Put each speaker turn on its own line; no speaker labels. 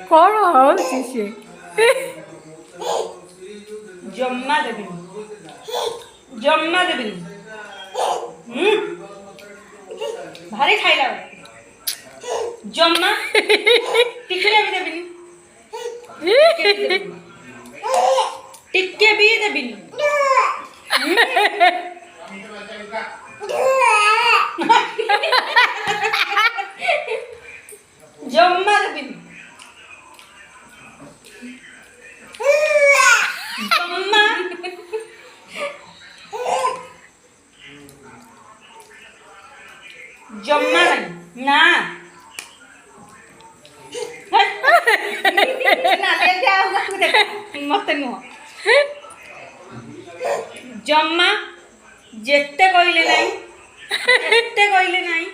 कौन हौसी से
जम्मा देबी जम्मा देबी भारी खाइला जम्मा टिके भी देबी टिके भी देबी जम्मा देबी जम्मा जम्मा नहीं ना ना ले जाओगा मत नुह जम्मा जेते कहले नहीं जेते कहले नहीं